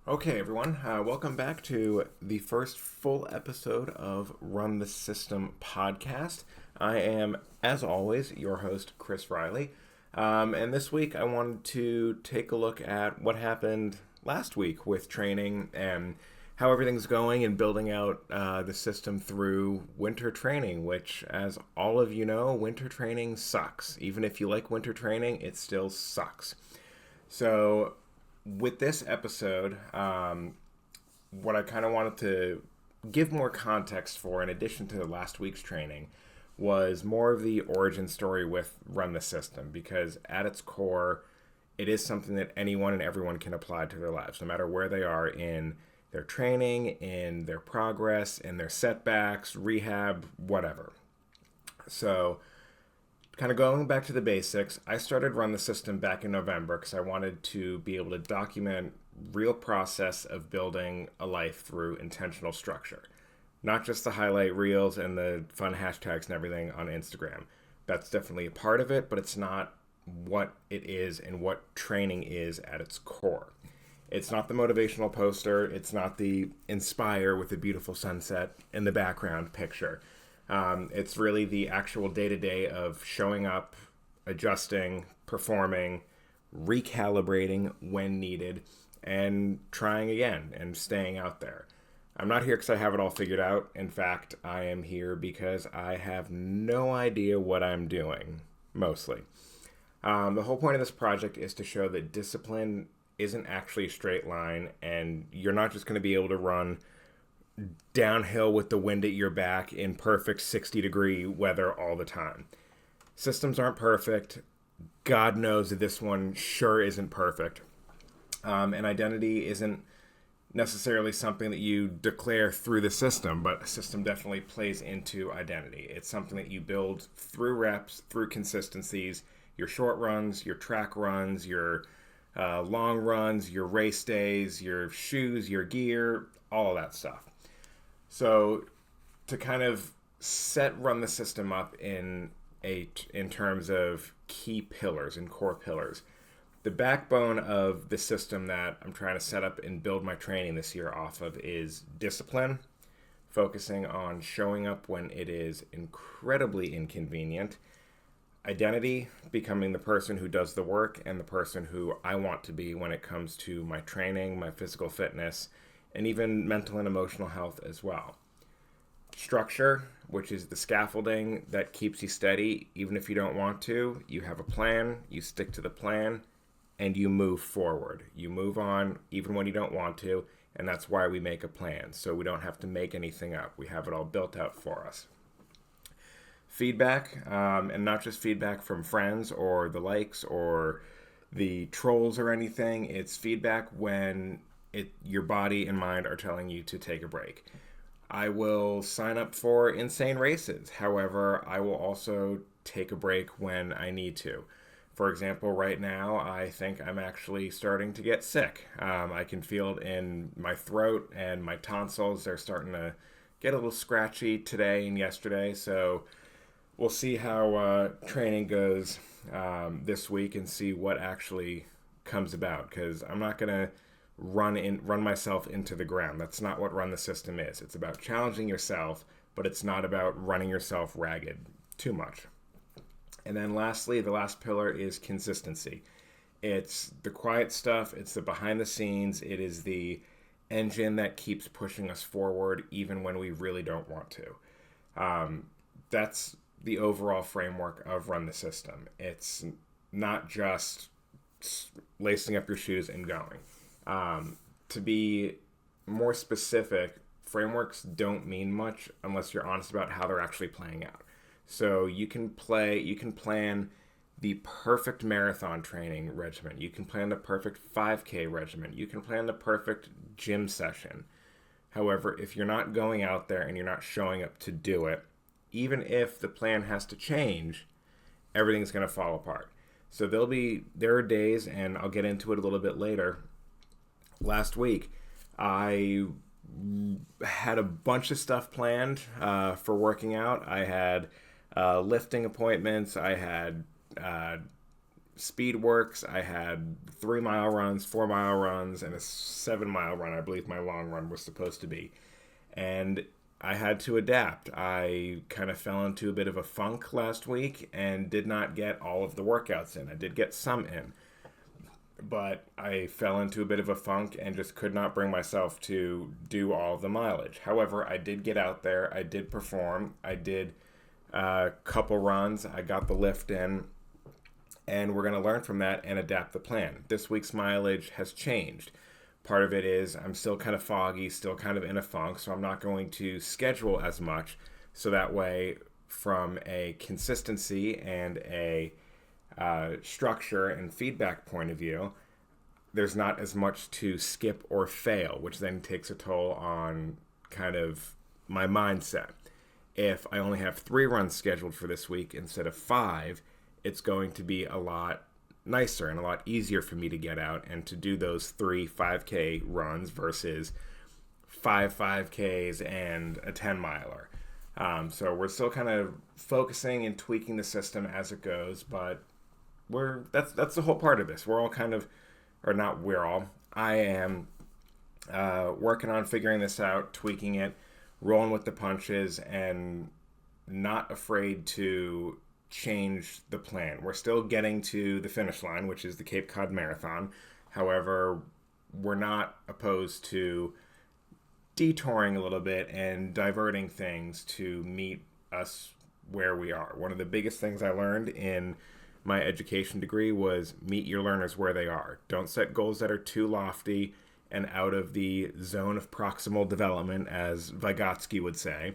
Okay, everyone, welcome back to the first full episode of Run the System podcast. I am, as always, your host, Chris Riley. And this week I wanted to take a look at what happened last week with training and how everything's going and building out the system through winter training, which, as all of you know, winter training sucks. Even if you like winter training, it still sucks. So, with this episode, what I kind of wanted to give more context for, in addition to last week's training, was more of the origin story with Run the System, because at its core, it is something that anyone and everyone can apply to their lives, no matter where they are in their training, in their progress, in their setbacks, rehab, whatever. So, kind of going back to the basics, I started Run the System back in November because I wanted to be able to document real process of building a life through intentional structure. Not just the highlight reels and the fun hashtags and everything on Instagram. That's definitely a part of it, but it's not what it is and what training is at its core. It's not the motivational poster. It's not the inspire with the beautiful sunset in the background picture. It's really the actual day-to-day of showing up, adjusting, performing, recalibrating when needed, and trying again and staying out there. I'm not here because I have it all figured out. In fact, I am here because I have no idea what I'm doing, mostly. The whole point of this project is to show that discipline isn't actually a straight line, and you're not just going to be able to run downhill with the wind at your back in perfect 60-degree weather all the time. Systems aren't perfect. God knows that this one sure isn't perfect. And identity isn't necessarily something that you declare through the system, but a system definitely plays into identity. It's something that you build through reps, through consistencies, your short runs, your track runs, your long runs, your race days, your shoes, your gear, all of that stuff. So to kind of run the system up in terms of key pillars and core pillars, the backbone of the system that I'm trying to set up and build my training this year off of is discipline, focusing on showing up when it is incredibly inconvenient, identity, becoming the person who does the work and the person who I want to be when it comes to my training, my physical fitness, and even mental and emotional health as well. Structure, which is the scaffolding that keeps you steady even if you don't want to. You have a plan, you stick to the plan, and you move forward. You move on even when you don't want to, and that's why we make a plan, so we don't have to make anything up. We have it all built out for us. Feedback, and not just feedback from friends or the likes or the trolls or anything. It's feedback when your body and mind are telling you to take a break. I will sign up for insane races. However, I will also take a break when I need to. For example, right now, I think I'm actually starting to get sick. I can feel it in my throat and my tonsils. They're starting to get a little scratchy today and yesterday. So we'll see how training goes this week and see what actually comes about. Because I'm not going to run myself into the ground. That's not what Run the System is. It's about challenging yourself, but it's not about running yourself ragged too much. And then lastly, the last pillar is consistency. It's the quiet stuff, it's the behind the scenes, it is the engine that keeps pushing us forward even when we really don't want to. That's the overall framework of Run the System. It's not just lacing up your shoes and going. To be more specific, frameworks don't mean much unless you're honest about how they're actually playing out. So you can plan the perfect marathon training regimen. You can plan the perfect 5K regimen. You can plan the perfect gym session. However, if you're not going out there and you're not showing up to do it, even if the plan has to change, everything's going to fall apart. So there are days, and I'll get into it a little bit later. Last week, I had a bunch of stuff planned for working out. I had lifting appointments. I had speed works. I had 3-mile runs, 4-mile runs, and a 7-mile run. I believe my long run was supposed to be. And I had to adapt. I kind of fell into a bit of a funk last week and did not get all of the workouts in. I did get some in, but I fell into a bit of a funk and just could not bring myself to do all of the mileage. However, I did get out there. I did perform. I did a couple runs. I got the lift in, and we're going to learn from that and adapt the plan. This week's mileage has changed. Part of it is I'm still kind of foggy, still kind of in a funk, so I'm not going to schedule as much. So that way, from a consistency and a structure and feedback point of view, there's not as much to skip or fail, which then takes a toll on kind of my mindset. If I only have 3 runs scheduled for this week instead of 5, it's going to be a lot nicer and a lot easier for me to get out and to do those 3 5K runs versus 5 5Ks and a 10-miler. So we're still kind of focusing and tweaking the system as it goes, but that's the whole part of this. We're all kind of, or not we're all, I am working on figuring this out, tweaking it, rolling with the punches, and not afraid to change the plan. We're still getting to the finish line, which is the Cape Cod Marathon. However, we're not opposed to detouring a little bit and diverting things to meet us where we are. One of the biggest things I learned in my education degree was meet your learners where they are. Don't set goals that are too lofty and out of the zone of proximal development, as Vygotsky would say.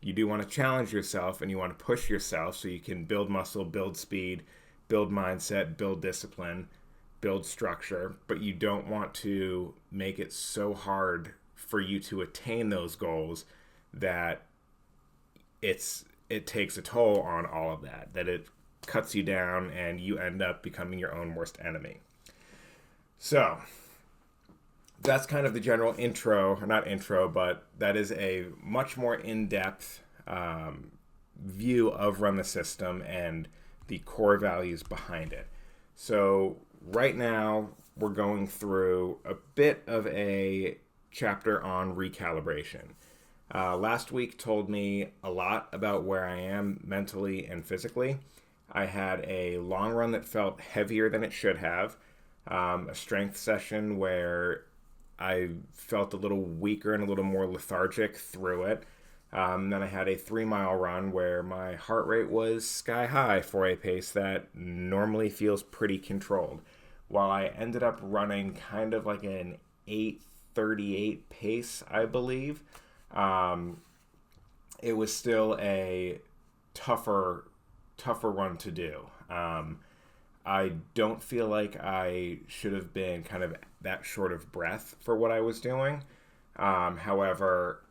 You do want to challenge yourself and you want to push yourself so you can build muscle, build speed, build mindset, build discipline, build structure, but you don't want to make it so hard for you to attain those goals that it takes a toll on all of that it cuts you down and you end up becoming your own worst enemy. So that's kind of the general intro, or not intro, but that is a much more in-depth view of Run the System and the core values behind it. So right now we're going through a bit of a chapter on recalibration. Last week told me a lot about where I am mentally and physically. I had a long run that felt heavier than it should have, a strength session where I felt a little weaker and a little more lethargic through it. Then I had a 3-mile run where my heart rate was sky high for a pace that normally feels pretty controlled. While I ended up running kind of like an 8:38 pace, I believe, it was still a tougher run to do. I don't feel like I should have been kind of that short of breath for what I was doing. However,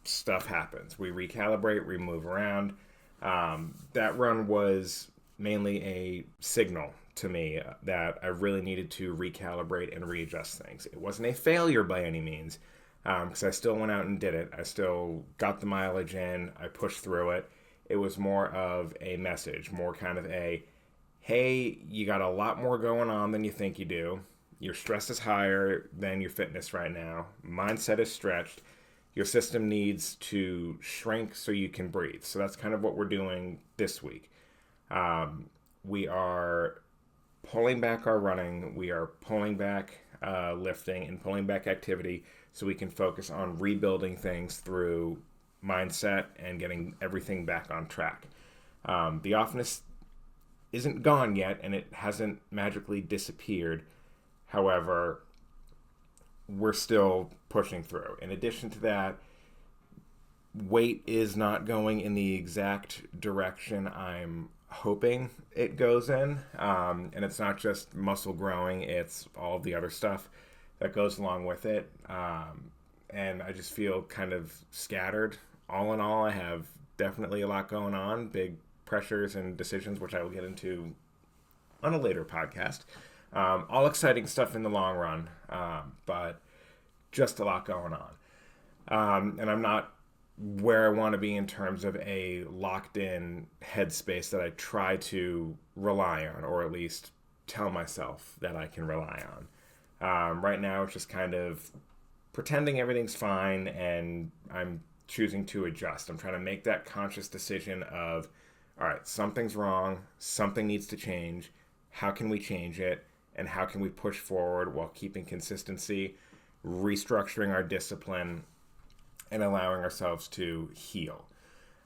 stuff happens. We recalibrate, we move around. That run was mainly a signal to me that I really needed to recalibrate and readjust things. It wasn't a failure by any means, because I still went out and did it. I still got the mileage in. I pushed through it. It was more of a message, more kind of a, hey, you got a lot more going on than you think you do. Your stress is higher than your fitness right now. Mindset is stretched. Your system needs to shrink so you can breathe. So that's kind of what we're doing this week. We are pulling back our running. We are pulling back lifting and pulling back activity so we can focus on rebuilding things through mindset and getting everything back on track. The offness isn't gone yet, and it hasn't magically disappeared. However, we're still pushing through. In addition to that, weight is not going in the exact direction I'm hoping it goes in. And it's not just muscle growing, it's all the other stuff that goes along with it. And I just feel kind of scattered. All in all, I have definitely a lot going on, big pressures and decisions, which I will get into on a later podcast. All exciting stuff in the long run, but just a lot going on. And I'm not where I want to be in terms of a locked in headspace that I try to rely on, or at least tell myself that I can rely on. Right now, it's just kind of pretending everything's fine, and I'm choosing to adjust. I'm trying to make that conscious decision of, all right, something's wrong, something needs to change. How can we change it? And how can we push forward while keeping consistency, restructuring our discipline, and allowing ourselves to heal?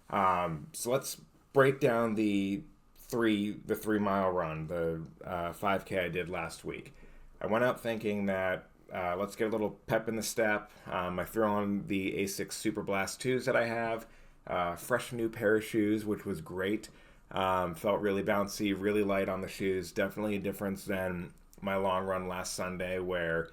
So let's break down the 3 mile run, the 5K I did last week. I went out thinking that let's get a little pep in the step. I threw on the Asics Super Blast 2s that I have, fresh new pair of shoes, which was great. Felt really bouncy, really light on the shoes. Definitely a difference than my long run last Sunday, where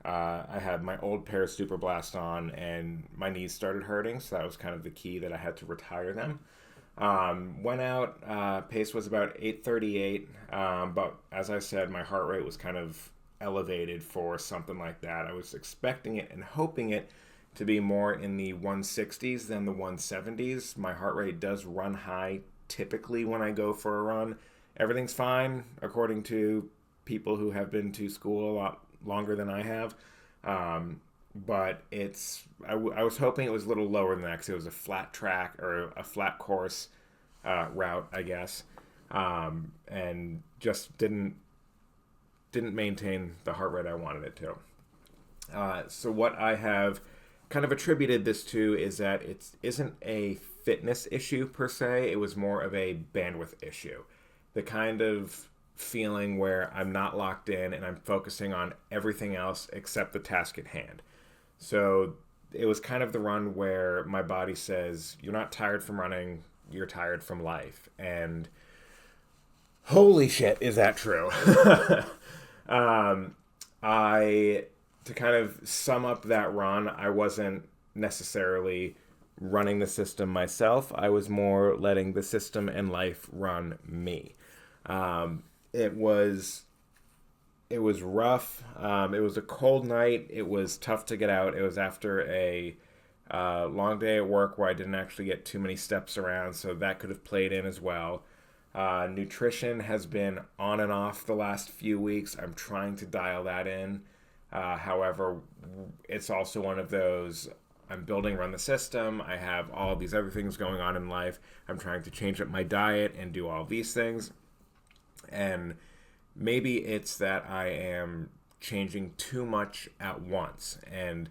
I had my old pair of Super Blast on and my knees started hurting. So that was kind of the key that I had to retire them. Went out, pace was about 8:38, but as I said, my heart rate was kind of elevated for something like that. I was expecting it and hoping it to be more in the 160s than the 170s. My heart rate does run high typically when I go for a run. Everything's fine according to people who have been to school a lot longer than I have. But I was hoping it was a little lower than that because it was a flat track or a flat course route, I guess, and just didn't maintain the heart rate I wanted it to. So what I have kind of attributed this to is that it isn't a fitness issue per se. It was more of a bandwidth issue. The kind of feeling where I'm not locked in and I'm focusing on everything else except the task at hand. So it was kind of the run where my body says, you're not tired from running, you're tired from life. And holy shit, is that true? To kind of sum up that run, I wasn't necessarily running the system myself. I was more letting the system and life run me. It was rough. It was a cold night. It was tough to get out. It was after a long day at work where I didn't actually get too many steps around, so that could have played in as well. Nutrition has been on and off the last few weeks. I'm trying to dial that in. However, it's also one of those, I'm building Run the System. I have all these other things going on in life. I'm trying to change up my diet and do all these things. And maybe it's that I am changing too much at once. And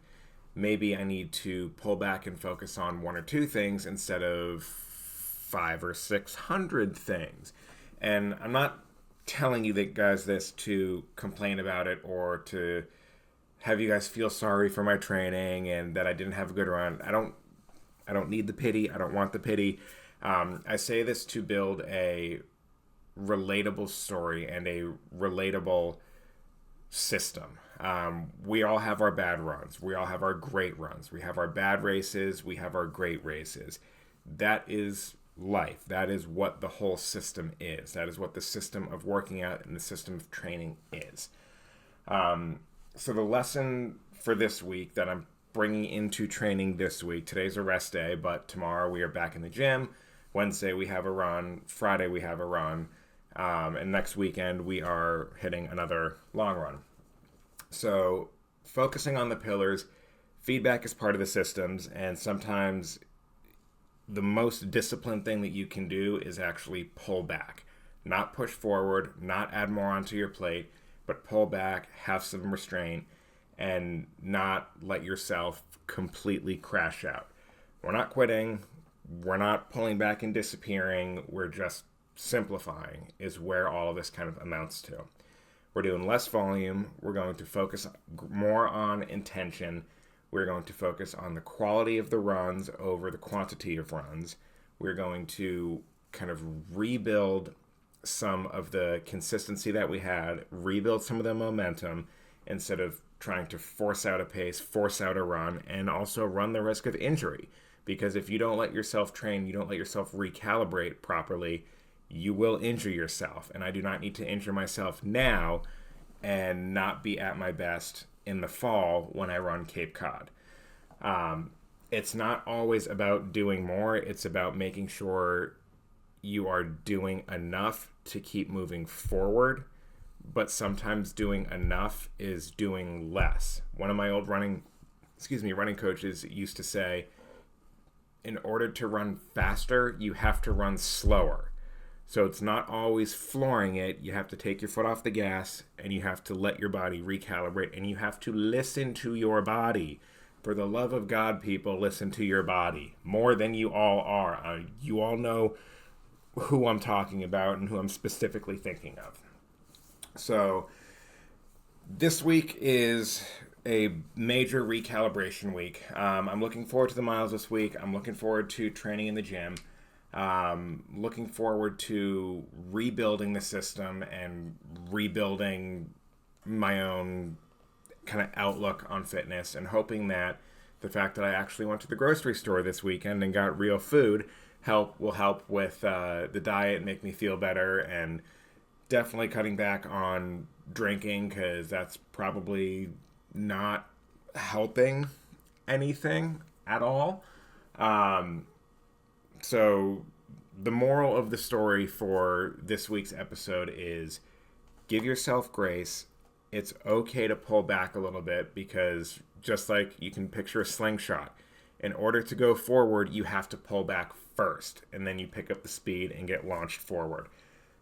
maybe I need to pull back and focus on one or two things instead of 500 or 600 things. And I'm not telling you that, guys, this to complain about it or to have you guys feel sorry for my training and that I didn't have a good run. I don't need the pity. I don't want the pity. I say this to build a relatable story and a relatable system. We all have our bad runs. We all have our great runs. We have our bad races. We have our great races. That is life. That is what the whole system is. That is what the system of working out and the system of training is. So the lesson for this week that I'm bringing into training this week, today's a rest day, but tomorrow we are back in the gym. Wednesday we have a run. Friday we have a run. And next weekend we are hitting another long run. So focusing on the pillars, feedback is part of the systems, and sometimes the most disciplined thing that you can do is actually pull back. Not push forward, not add more onto your plate, but pull back, have some restraint, and not let yourself completely crash out. We're not quitting. We're not pulling back and disappearing. We're just simplifying is where all of this kind of amounts to. We're doing less volume. We're going to focus more on intention. We're going to focus on the quality of the runs over the quantity of runs. We're going to kind of rebuild some of the consistency that we had, rebuild some of the momentum instead of trying to force out a pace, force out a run, and also run the risk of injury. Because if you don't let yourself train, you don't let yourself recalibrate properly, you will injure yourself. And I do not need to injure myself now and not be at my best in the fall when I run Cape Cod. it's not always about doing more. It's about making sure you are doing enough to keep moving forward. But sometimes doing enough is doing less. One of my old running coaches used to say, in order to run faster, you have to run slower. So it's not always flooring it. You have to take your foot off the gas and you have to let your body recalibrate and you have to listen to your body. For the love of God, people, listen to your body more than you all are. You all know who I'm talking about and who I'm specifically thinking of. So this week is a major recalibration week. I'm looking forward to the miles this week. I'm looking forward to training in the gym. Looking forward to rebuilding the system and rebuilding my own kind of outlook on fitness, and hoping that the fact that I actually went to the grocery store this weekend and got real food will help with the diet, make me feel better, and definitely cutting back on drinking, because that's probably not helping anything at all. So the moral of the story for this week's episode is give yourself grace. It's okay to pull back a little bit, because just like you can picture a slingshot, in order to go forward, you have to pull back first, and then you pick up the speed and get launched forward.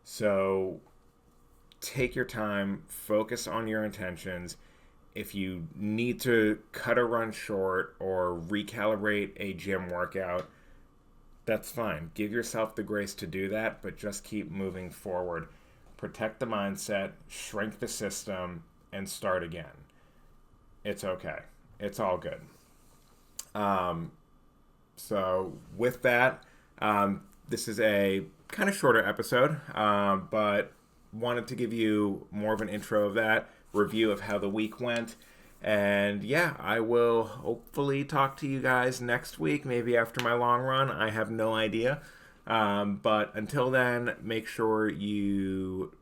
So take your time, focus on your intentions. If you need to cut a run short or recalibrate a gym workout, that's fine. Give yourself the grace to do that, but just keep moving forward. Protect the mindset, shrink the system, and start again. It's okay. It's all good. So with that, this is a kind of shorter episode, but wanted to give you more of an intro of that, review of how the week went. And yeah, I will hopefully talk to you guys next week, maybe after my long run. I have no idea. But until then, make sure you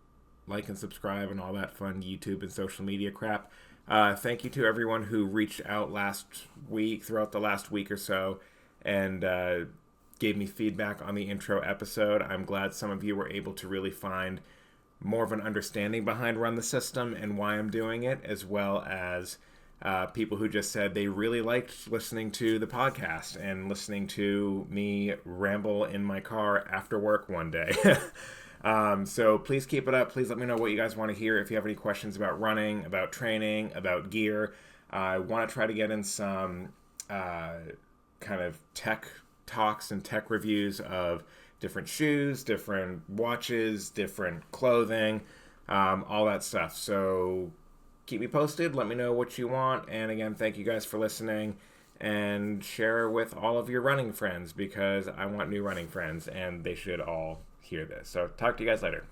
like and subscribe and all that fun YouTube and social media crap. Thank you to everyone who reached out throughout the last week or so, and gave me feedback on the intro episode. I'm glad some of you were able to really find more of an understanding behind Run the System and why I'm doing it, as well as people who just said they really liked listening to the podcast and listening to me ramble in my car after work one day. So please keep it up. Please let me know what you guys want to hear. If you have any questions about running, about training, about gear, I want to try to get in some kind of tech talks and tech reviews of different shoes, different watches, different clothing, all that stuff. So keep me posted. Let me know what you want. And again, thank you guys for listening, and share with all of your running friends, because I want new running friends and they should all hear this. So talk to you guys later.